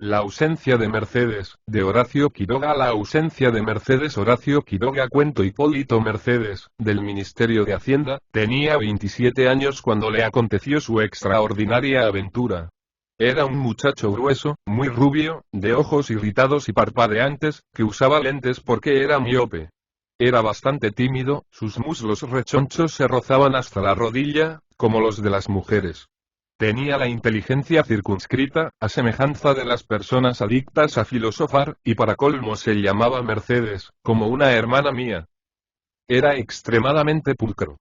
La ausencia de Mercedes, de Horacio Quiroga. La ausencia de Mercedes Horacio Quiroga. Cuento Hipólito Mercedes, del Ministerio de Hacienda, tenía 27 años cuando le aconteció su extraordinaria aventura. Era un muchacho grueso, muy rubio, de ojos irritados y parpadeantes, que usaba lentes porque era miope. Era bastante tímido, sus muslos rechonchos se rozaban hasta la rodilla, como los de las mujeres. Tenía la inteligencia circunscrita, a semejanza de las personas adictas a filosofar, y para colmo se llamaba Mercedes, como una hermana mía. Era extremadamente pulcro.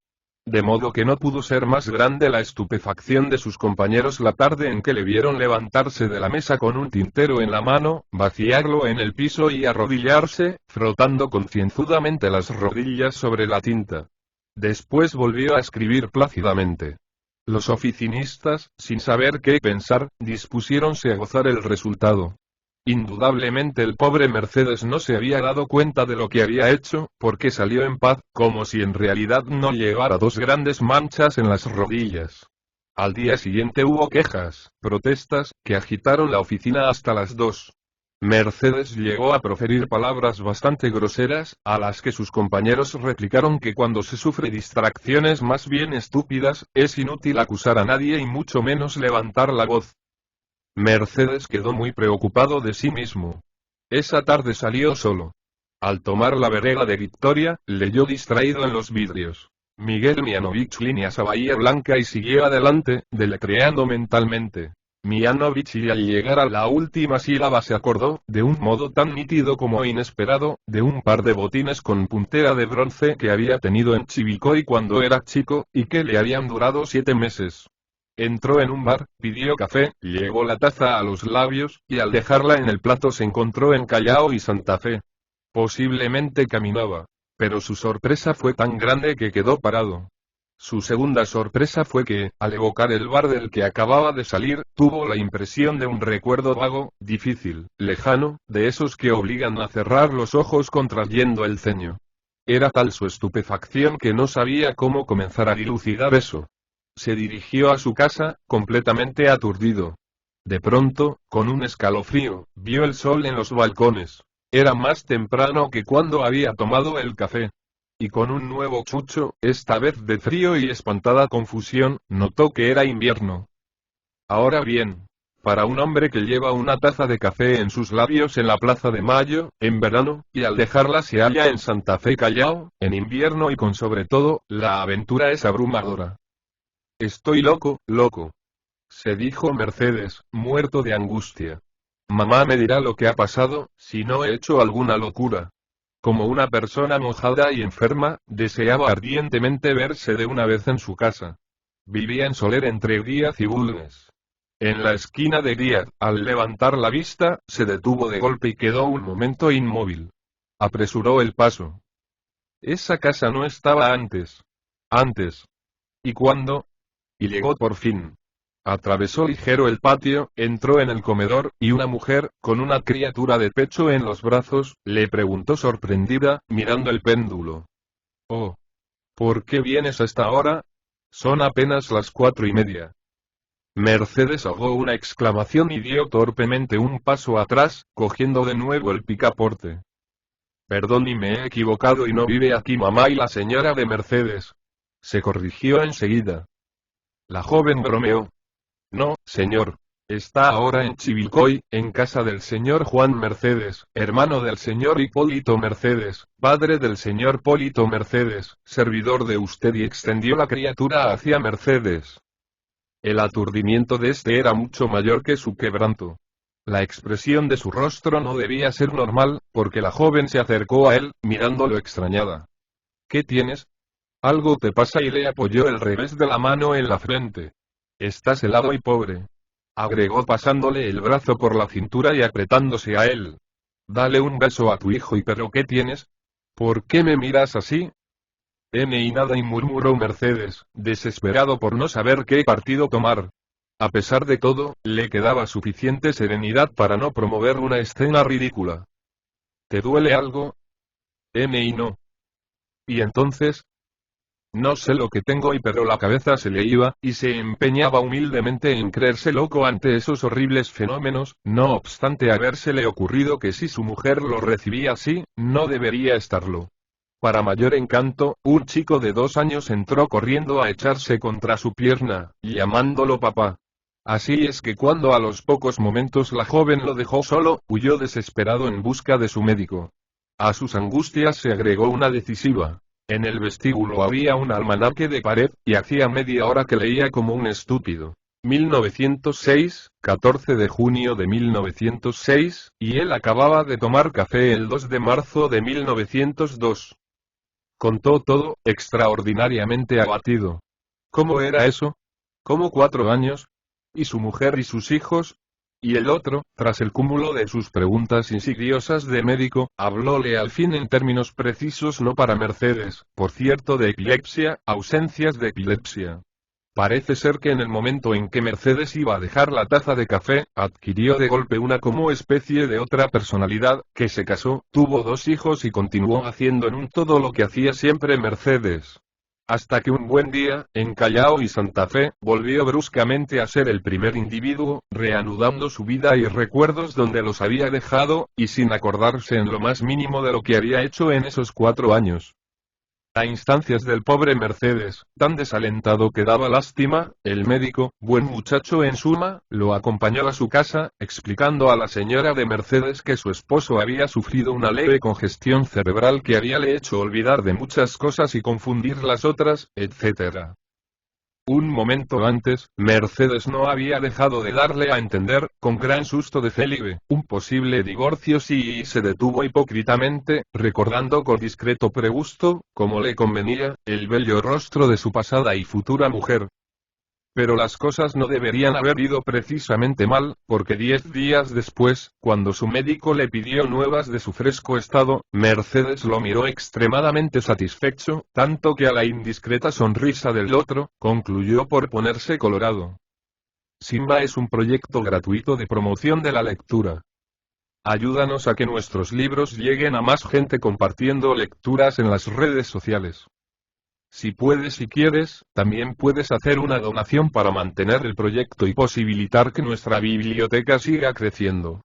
De modo que no pudo ser más grande la estupefacción de sus compañeros la tarde en que le vieron levantarse de la mesa con un tintero en la mano, vaciarlo en el piso y arrodillarse, frotando concienzudamente las rodillas sobre la tinta. Después volvió a escribir plácidamente. Los oficinistas, sin saber qué pensar, dispusiéronse a gozar el resultado. Indudablemente el pobre Mercedes no se había dado cuenta de lo que había hecho, porque salió en paz, como si en realidad no llevara dos grandes manchas en las rodillas. Al día siguiente hubo quejas, protestas, que agitaron la oficina hasta las 2. Mercedes llegó a proferir palabras bastante groseras, a las que sus compañeros replicaron que cuando se sufre distracciones más bien estúpidas, es inútil acusar a nadie y mucho menos levantar la voz. Mercedes quedó muy preocupado de sí mismo. Esa tarde salió solo. Al tomar la vereda de Victoria, leyó distraído en los vidrios. Miguel Mianovich líneas a Bahía Blanca y siguió adelante, deletreando mentalmente. Mianovich, y al llegar a la última sílaba se acordó, de un modo tan nítido como inesperado, de un par de botines con puntera de bronce que había tenido en Chivilcoy cuando era chico, y que le habían durado 7 meses. Entró en un bar, pidió café, llevó la taza a los labios, y al dejarla en el plato se encontró en Callao y Santa Fe. Posiblemente caminaba. Pero su sorpresa fue tan grande que quedó parado. Su segunda sorpresa fue que, al evocar el bar del que acababa de salir, tuvo la impresión de un recuerdo vago, difícil, lejano, de esos que obligan a cerrar los ojos contrayendo el ceño. Era tal su estupefacción que no sabía cómo comenzar a dilucidar eso. Se dirigió a su casa, completamente aturdido. De pronto, con un escalofrío, vio el sol en los balcones. Era más temprano que cuando había tomado el café. Y con un nuevo chucho, esta vez de frío y espantada confusión, notó que era invierno. Ahora bien, para un hombre que lleva una taza de café en sus labios en la Plaza de Mayo, en verano, y al dejarla se halla en Santa Fe Callao, en invierno y con sobre todo, la aventura es abrumadora. Estoy loco, loco. Se dijo Mercedes, muerto de angustia. Mamá me dirá lo que ha pasado, si no he hecho alguna locura. Como una persona mojada y enferma, deseaba ardientemente verse de una vez en su casa. Vivía en Soler entre Díaz y Bulnes. En la esquina de Díaz, al levantar la vista, se detuvo de golpe y quedó un momento inmóvil. Apresuró el paso. Esa casa no estaba antes. Antes. ¿Y cuándo? Y llegó por fin. Atravesó ligero el patio, entró en el comedor, y una mujer, con una criatura de pecho en los brazos, le preguntó sorprendida, mirando el péndulo. Oh. ¿Por qué vienes a esta hora? Son apenas las 4:30. Mercedes ahogó una exclamación y dio torpemente un paso atrás, cogiendo de nuevo el picaporte. Perdón y me he equivocado y no vive aquí mamá y la señora de Mercedes. Se corrigió enseguida. La joven bromeó. No, señor. Está ahora en Chivilcoy, en casa del señor Juan Mercedes, hermano del señor Hipólito Mercedes, padre del señor Polito Mercedes, servidor de usted, y extendió la criatura hacia Mercedes. El aturdimiento de este era mucho mayor que su quebranto. La expresión de su rostro no debía ser normal, porque la joven se acercó a él, mirándolo extrañada. ¿Qué tienes? Algo te pasa, y le apoyó el revés de la mano en la frente. Estás helado y pobre. Agregó pasándole el brazo por la cintura y apretándose a él. Dale un beso a tu hijo. ¿Y pero qué tienes? ¿Por qué me miras así? Y nada, y murmuró Mercedes, desesperado por no saber qué partido tomar. A pesar de todo, le quedaba suficiente serenidad para no promover una escena ridícula. ¿Te duele algo? Y no. ¿Y entonces? No sé lo que tengo pero la cabeza se le iba, y se empeñaba humildemente en creerse loco ante esos horribles fenómenos, no obstante habérsele ocurrido que si su mujer lo recibía así, no debería estarlo. Para mayor encanto, un chico de 2 años entró corriendo a echarse contra su pierna, llamándolo papá. Así es que cuando a los pocos momentos la joven lo dejó solo, huyó desesperado en busca de su médico. A sus angustias se agregó una decisiva. En el vestíbulo había un almanaque de pared, y hacía media hora que leía como un estúpido. 1906, 14 de junio de 1906, y él acababa de tomar café el 2 de marzo de 1902. Contó todo, extraordinariamente abatido. ¿Cómo era eso? ¿Cómo 4 años? ¿Y su mujer y sus hijos? Y el otro, tras el cúmulo de sus preguntas insidiosas de médico, hablóle al fin en términos precisos no para Mercedes, por cierto de epilepsia, ausencias de epilepsia. Parece ser que en el momento en que Mercedes iba a dejar la taza de café, adquirió de golpe una como especie de otra personalidad, que se casó, tuvo 2 hijos y continuó haciendo en un todo lo que hacía siempre Mercedes. Hasta que un buen día, en Callao y Santa Fe, volvió bruscamente a ser el primer individuo, reanudando su vida y recuerdos donde los había dejado, y sin acordarse en lo más mínimo de lo que había hecho en esos 4 años. A instancias del pobre Mercedes, tan desalentado que daba lástima, el médico, buen muchacho en suma, lo acompañó a su casa, explicando a la señora de Mercedes que su esposo había sufrido una leve congestión cerebral que habíale hecho olvidar de muchas cosas y confundir las otras, etc. Un momento antes, Mercedes no había dejado de darle a entender, con gran susto de Felipe, un posible divorcio si se detuvo hipócritamente, recordando con discreto pregusto, como le convenía, el bello rostro de su pasada y futura mujer. Pero las cosas no deberían haber ido precisamente mal, porque 10 días después, cuando su médico le pidió nuevas de su fresco estado, Mercedes lo miró extremadamente satisfecho, tanto que a la indiscreta sonrisa del otro, concluyó por ponerse colorado. Simba es un proyecto gratuito de promoción de la lectura. Ayúdanos a que nuestros libros lleguen a más gente compartiendo lecturas en las redes sociales. Si puedes y quieres, también puedes hacer una donación para mantener el proyecto y posibilitar que nuestra biblioteca siga creciendo.